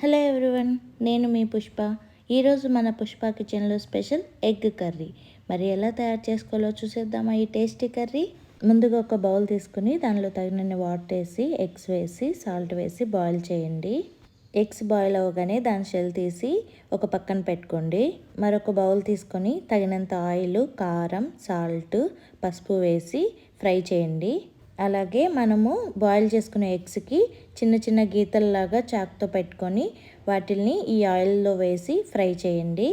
Hello everyone, నేను మీ పుష్ప. ఈరోజు మన పుష్ప కిచెన్లో స్పెషల్ ఎగ్ కర్రీ. మరి ఎలా తయారు చేసుకోవాలో చూసేద్దామా ఈ టేస్టీ కర్రీ. ముందుగా ఒక బౌల్ తీసుకుని దానిలో తగినన్ని వాటర్ వేసి ఎగ్స్ వేసి సాల్ట్ వేసి బాయిల్ చేయండి. ఎగ్స్ బాయిల్ అవ్వగానే దాని షెల్ తీసి ఒక పక్కన పెట్టుకోండి. మరొక బౌల్ తీసుకొని తగినంత ఆయిల్, కారం, సాల్ట్, పసుపు వేసి ఫ్రై చేయండి. అలాగే మనము బాయిల్ చేసుకునే ఎగ్స్కి చిన్న చిన్న గీతల్లాగా చాక్తో పెట్టుకొని వాటిని ఈ ఆయిల్లో వేసి ఫ్రై చేయండి.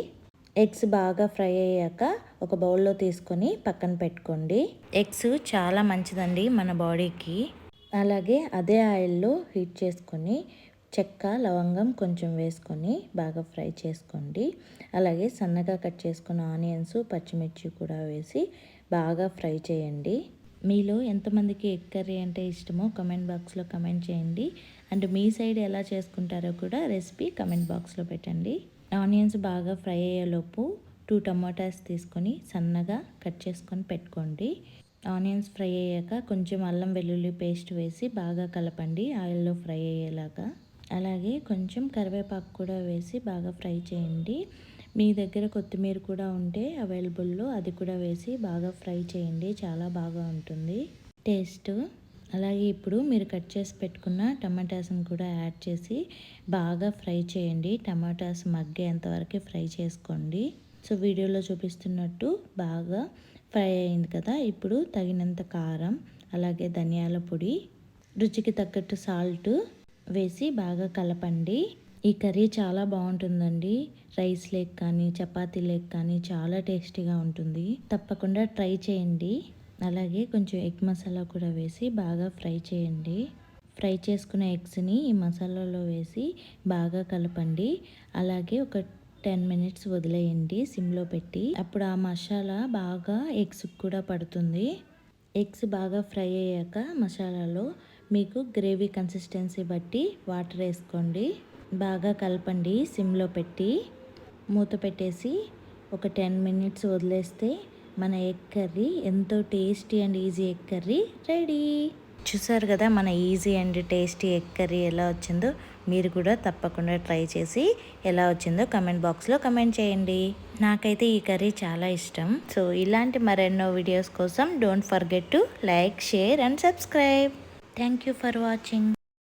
ఎగ్స్ బాగా ఫ్రై అయ్యాక ఒక బౌల్లో తీసుకొని పక్కన పెట్టుకోండి. ఎగ్స్ చాలా మంచిదండి మన బాడీకి. అలాగే అదే ఆయిల్లో హీట్ చేసుకొని చెక్క, లవంగం కొంచెం వేసుకొని బాగా ఫ్రై చేసుకోండి. అలాగే సన్నగా కట్ చేసుకున్న ఆనియన్స్, పచ్చిమిర్చి కూడా వేసి బాగా ఫ్రై చేయండి. మీలో ఎంతమందికి ఎగ్ కర్రీ అంటే ఇష్టమో కమెంట్ బాక్స్లో కమెంట్ చేయండి. అండ్ మీ సైడ్ ఎలా చేసుకుంటారో కూడా రెసిపీ కమెంట్ బాక్స్లో పెట్టండి. ఆనియన్స్ బాగా ఫ్రై అయ్యేలోపు 2 టమాటాస్ తీసుకొని సన్నగా కట్ చేసుకొని పెట్టుకోండి. ఆనియన్స్ ఫ్రై అయ్యాక కొంచెం అల్లం వెల్లుల్లి పేస్ట్ వేసి బాగా కలపండి ఆయిల్లో ఫ్రై అయ్యేలాగా. అలాగే కొంచెం కరివేపాకు కూడా వేసి బాగా ఫ్రై చేయండి. మీ దగ్గర కొత్తిమీర కూడా ఉంటే అవైలబుల్లో అది కూడా వేసి బాగా ఫ్రై చేయండి. చాలా బాగా ఉంటుంది టేస్ట్. అలాగే ఇప్పుడు మీరు కట్ చేసి పెట్టుకున్న టమాటాస్ని కూడా యాడ్ చేసి బాగా ఫ్రై చేయండి. టమాటాస్ మగ్గేంతవరకు ఫ్రై చేసుకోండి. సో వీడియోలో చూపిస్తున్నట్టు బాగా ఫ్రై అయింది కదా. ఇప్పుడు తగినంత కారం, అలాగే ధనియాల పొడి, రుచికి తగ్గట్టు సాల్ట్ వేసి బాగా కలపండి. ఈ కర్రీ చాలా బాగుంటుందండి. రైస్ లేక్ కానీ చపాతీ లేక్ కానీ చాలా టేస్టీగా ఉంటుంది. తప్పకుండా ట్రై చేయండి. అలాగే కొంచెం ఎగ్ మసాలా కూడా వేసి బాగా ఫ్రై చేయండి. ఫ్రై చేసుకున్న ఎగ్స్ని ఈ మసాలాలో వేసి బాగా కలపండి. అలాగే ఒక 10 మినిట్స్ వదిలేయండి సిమ్లో పెట్టి. అప్పుడు ఆ మసాలా బాగా ఎగ్స్ కూడా పడుతుంది. ఎగ్స్ బాగా ఫ్రై అయ్యాక మసాలాలో మీకు గ్రేవీ కన్సిస్టెన్సీ బట్టి వాటర్ వేసుకోండి. బాగా కలపండి సిమ్లో పెట్టి. మూత పెట్టేసి ఒక 10 మినిట్స్ వదిలేస్తే మన ఎగ్ కర్రీ ఎంతో tasty and easy egg curry ready. చూసారు కదా మన easy and tasty egg curry ఎలా వచ్చిందో. మీరు కూడా తప్పకుండా ట్రై చేసి ఎలా వచ్చిందో కమెంట్ బాక్స్లో కమెంట్ చేయండి. నాకైతే ఈ కర్రీ చాలా ఇష్టం. సో ఇలాంటి మరెన్నో వీడియోస్ కోసం don't forget to like, share and subscribe. Thank you for watching.